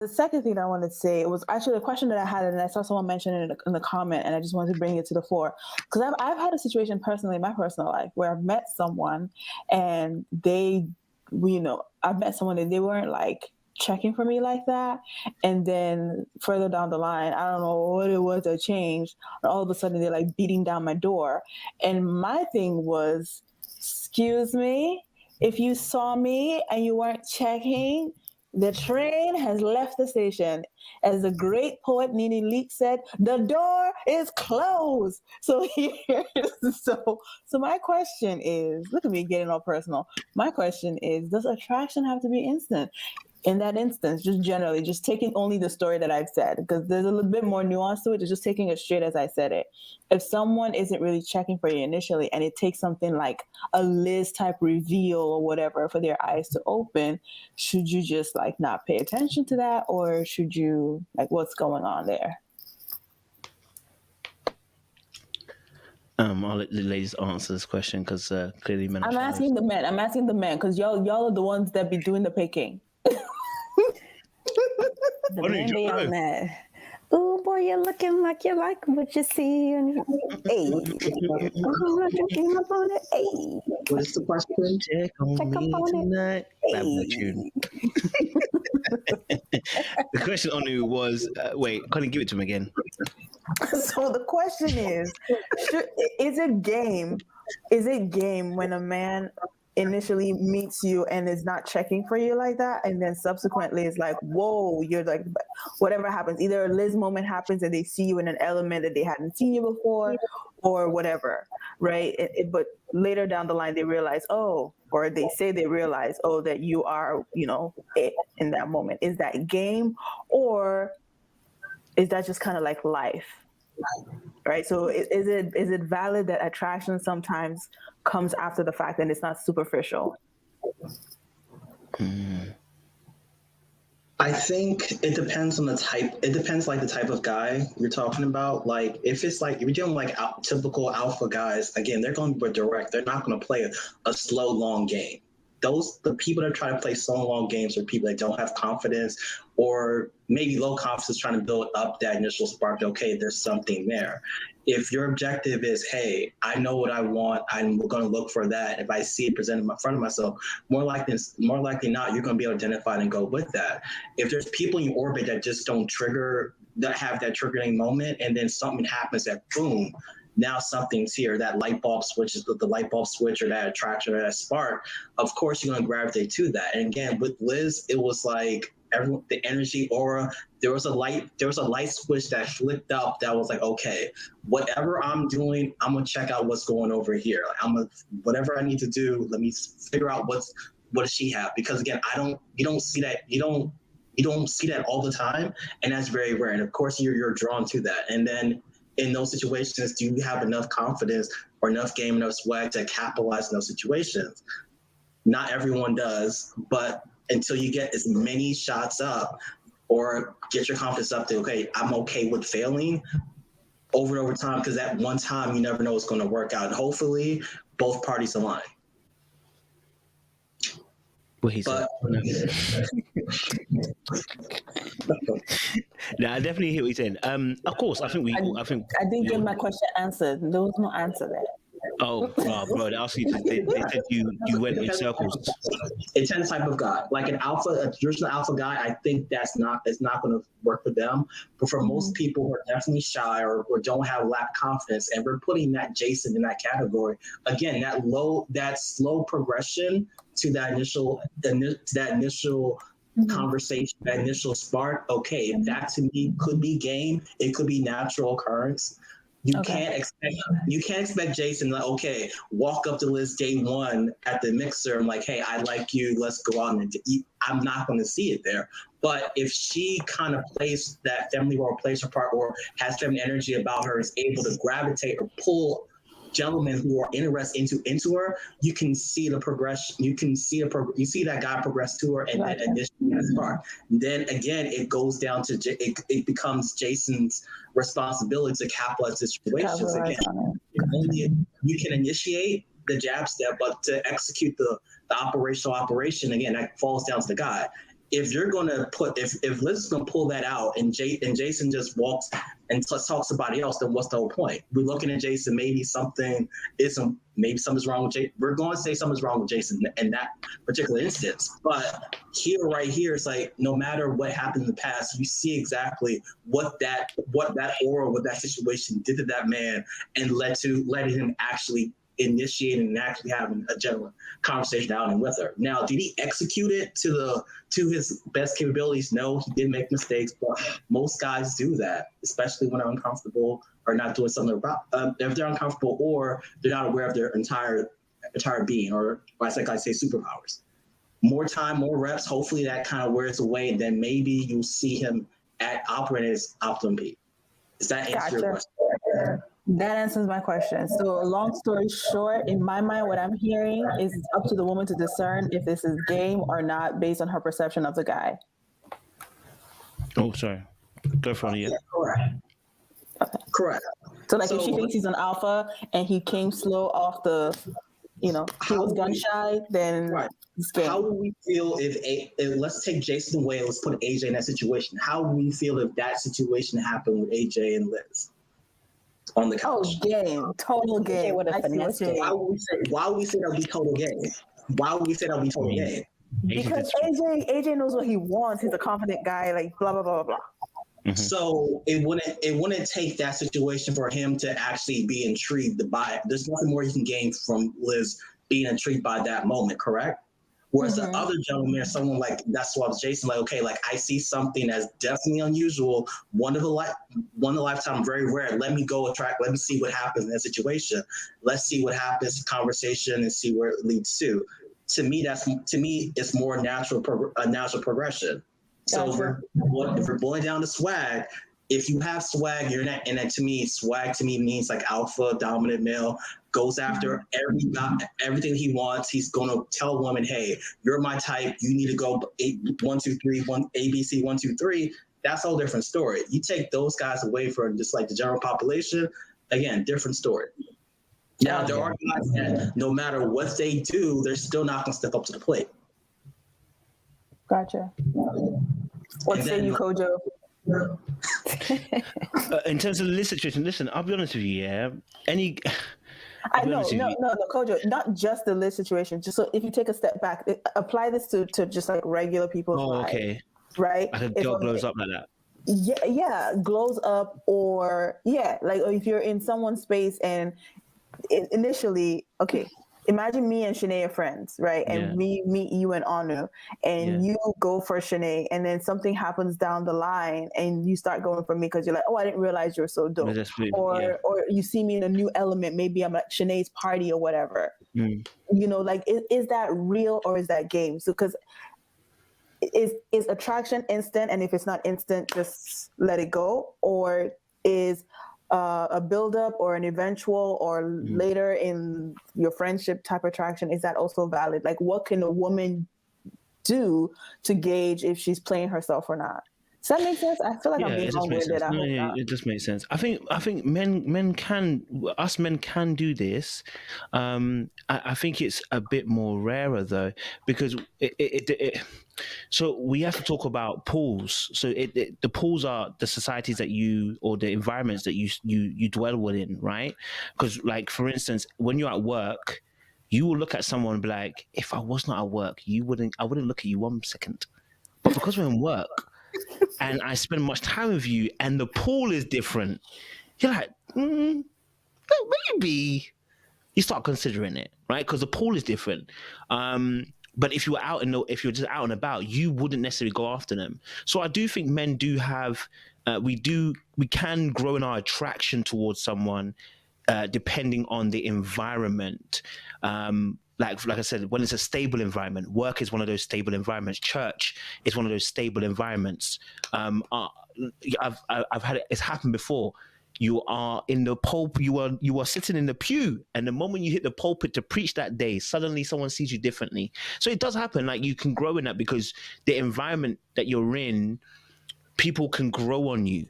The second thing I wanted to say was actually a question that I had, and I saw someone mention it in the comment, and I just wanted to bring it to the fore. Because I've had a situation personally in my personal life where I've met someone and I've met someone and they weren't like checking for me like that. And then further down the line, I don't know what it was that changed. And all of a sudden they're like beating down my door. And my thing was, excuse me, if you saw me and you weren't checking, the train has left the station. As the great poet Nene Leakes said, the door is closed. So so my question is, look at me getting all personal. My question is, does attraction have to be instant? In that instance, just generally, just taking only the story that I've said, because there's a little bit more nuance to it, it's just taking it straight as I said it. If someone isn't really checking for you initially and it takes something like a Liz type reveal or whatever for their eyes to open, should you just like not pay attention to that, or should you, like, what's going on there? I'll let the ladies answer this question because clearly men. I'm asking the men because y'all are the ones that be doing the picking. The men be on that. Oh boy, you're looking like you like what you see. And hey, hey. What is the question? Check on me tonight. Hey. The question on you was, wait, can't you give it to him again? So the question is it game? Is it game when a man initially meets you and is not checking for you like that, and then subsequently is like, whoa, you're like, whatever happens, either a Liz moment happens and they see you in an element that they hadn't seen you before, or whatever, right? But later down the line they realize, or they say they realize, that you are, it in that moment. Is that game, or is that just kind of like life? Right. So is it valid that attraction sometimes comes after the fact and it's not superficial? I think it depends on the type. It depends like the type of guy you're talking about. Like if you're dealing like typical alpha guys, again, they're going to be direct. They're not going to play a slow, long game. The people that try to play slow, long games are people that don't have confidence, or maybe low confidence, trying to build up that initial spark. Okay, there's something there. If your objective is, hey, I know what I want, I'm going to look for that. If I see it presented in front of myself, more likely not, you're going to be able to identify it and go with that. If there's people in your orbit that just don't have that triggering moment, and then something happens that boom, now something's here, that light bulb switch is the light bulb switch, or that attraction, or that spark, of course you're going to gravitate to that. And again, with Liz, it was like the energy aura, there was a light switch that flipped up that was like, okay, whatever I'm doing, I'm going to check out what's going over here. Whatever I need to do, let me figure out what does she have? Because again, you don't see that all the time, and that's very rare. And of course you're drawn to that. And then in those situations, do you have enough confidence or enough game, enough swag to capitalize in those situations? Not everyone does, but until you get as many shots up or get your confidence up to, okay, I'm okay with failing over and over time, because that one time you never know what's going to work out. And hopefully both parties align. What he said. No, I definitely hear what he's saying. Of course, I didn't get my question answered. There was no answer there. Oh, bro, they asked you. They said you went in circles. Intense type of guy, like a traditional alpha guy. I think it's not going to work for them. But for most people who are definitely shy or don't have lack of confidence, and we're putting that Jason in that category again. That slow progression to that initial conversation, that initial spark. Okay, that to me could be game. It could be natural occurrence. You can't expect Jason to, okay, walk up to Liz day one at the mixer and like, hey, I like you, let's go out and eat. I'm not going to see it there. But if she kind of plays that family role, plays her part, or has feminine energy about her, is able to gravitate or pull gentlemen who are interested into her, you can see the progression. You see that guy progress to her, and then initially that spark. Then again, it goes down to it becomes Jason's responsibility to capitalize situations. Again, you can initiate the jab step, but to execute the operational operation, again, that falls down to the guy. if you're gonna put if Liz is gonna pull that out and Jason just walks and talks somebody else, then what's the whole point? We're looking at Jason. Maybe something's wrong with Jason. We're going to say something's wrong with Jason in that particular instance. But right here, it's like no matter what happened in the past, you see exactly what that aura, what that situation did to that man, and led him actually initiating and actually having a general conversation outing with her. Now, did he execute it to his best capabilities? No, he did make mistakes, but most guys do that, especially when they're uncomfortable or not doing something about if they're uncomfortable or they're not aware of their entire being, or I say superpowers. More time, more reps, hopefully that kind of wears away, and then maybe you'll see him operate at his optimum peak. Does that answer your question? That answers my question. So, long story short, in my mind, what I'm hearing is it's up to the woman to discern if this is game or not based on her perception of the guy. Oh, sorry. Go for it. Yeah. Correct. Okay. Correct. So, like, if she thinks he's an alpha and he came slow off the, he was gun shy, then it's game. How would we feel if let's take Jason away, let's put AJ in that situation. How would we feel if that situation happened with AJ and Liz? On the couch. Oh, game. Total game. Why would we say that would be total game? Why would we say that would be total game? Because AJ knows what he wants. He's a confident guy, like blah, blah, blah, blah, blah. Mm-hmm. So it wouldn't take that situation for him to actually be intrigued by it. There's nothing more he can gain from Liz being intrigued by that moment, correct? Whereas the other gentleman, someone like, that's why I was Jason, like, okay, like I see something that's definitely unusual, one of a lifetime, very rare. Let me see what happens in that situation. Let's see what happens, conversation, and see where it leads to. To me, it's more natural progression. So if we're boiling down to swag, if you have swag, you're not, and to me, swag to me means like alpha, dominant male, goes after everything he wants. He's going to tell a woman, hey, you're my type. You need to go 1, 2, 3, ABC, 1, 2, 3. That's a whole different story. You take those guys away from just like the general population, again, different story. Now, there are guys that no matter what they do, they're still not going to step up to the plate. Gotcha. What say you, Kojo? In terms of the situation, listen, I'll be honest with you, yeah. No, Kojo, not just the Liz situation. Just so if you take a step back, apply this to just like regular people's lives. Okay. Right? Like a girl glows up like that. Yeah, glows up, or like if you're in someone's space and initially, okay, imagine me and Shanae are friends, right? And we meet you and Anu, and you go for Shanae, and then something happens down the line, and you start going for me because you're like, oh, I didn't realize you're so dope. Or you see me in a new element, maybe I'm at Shanae's party or whatever. Like, is that real or is that game? So, because is attraction instant, and if it's not instant, just let it go? Or is a buildup or an eventual or later in your friendship type attraction, is that also valid? Like, what can a woman do to gauge if she's playing herself or not? Does that make sense? I feel like I'm being long-winded. It just makes sense. I think men can do this. I think it's a bit more rarer though, because so we have to talk about pools. So the pools are the societies that you, or the environments that you dwell within, right? Because, like, for instance, when you're at work, you will look at someone and be like, if I was not at work, I wouldn't look at you 1 second. But because we're in work and I spend much time with you and the pool is different, you're like, maybe you start considering it, right? Because the pool is different. But if you were if you're just out and about, you wouldn't necessarily go after them. So I do think men do have, we can grow in our attraction towards someone depending on the environment. Like I said, when it's a stable environment, work is one of those stable environments. Church is one of those stable environments. I've had it's happened before. You are in the pulpit, you are sitting in the pew, and the moment you hit the pulpit to preach that day, suddenly someone sees you differently. So it does happen. Like, you can grow in that because the environment that you're in, people can grow on you.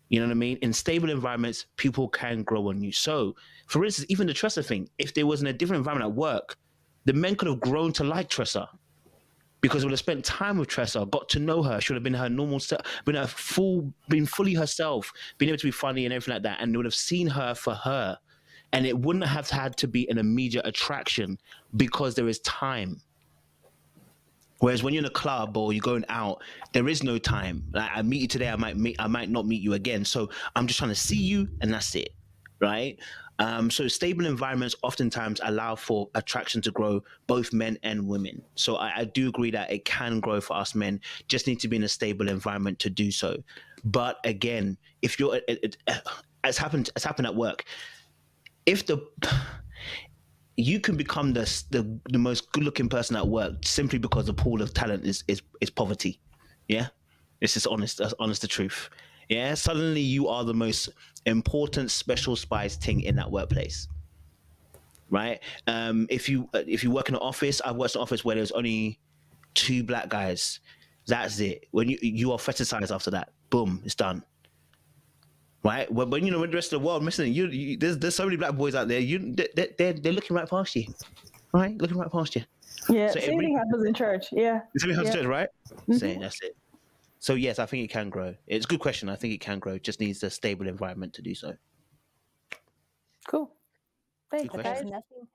You know what I mean? In stable environments, people can grow on you. So, for instance, even the Tressa thing, if there was in a different environment at work, the men could have grown to like Tressa. because would have spent time with Tressa, got to know her, should have been her normal self, been fully herself, been able to be funny and everything like that, and would have seen her for her, and it wouldn't have had to be an immediate attraction because there is time. Whereas when you're in a club or you're going out, there is no time. Like, I meet you today, I might not meet you again. So I'm just trying to see you, and that's it, right? So stable environments oftentimes allow for attraction to grow, both men and women. So I do agree that it can grow for us men. Just need to be in a stable environment to do so. But again, if you're, it's happened at work. If you can become the most good-looking person at work simply because the pool of talent is poverty. Yeah, this is honest. That's honest, the truth. Yeah, suddenly you are the most important special spice thing in that workplace, right? If you work in an office, I've worked in an office where there's only 2 black guys. That's it. When you are fetishized after that, boom, it's done. Right, when when the rest of the world missing there's so many black boys out there. They're looking right past you, right? Looking right past you. Yeah, So same thing happens in church. Yeah, Same thing happens in church, right? Mm-hmm. Saying that's it. So yes, I think it can grow. It's a good question. I think it can grow. It just needs a stable environment to do so. Cool. But Good there's question. nothing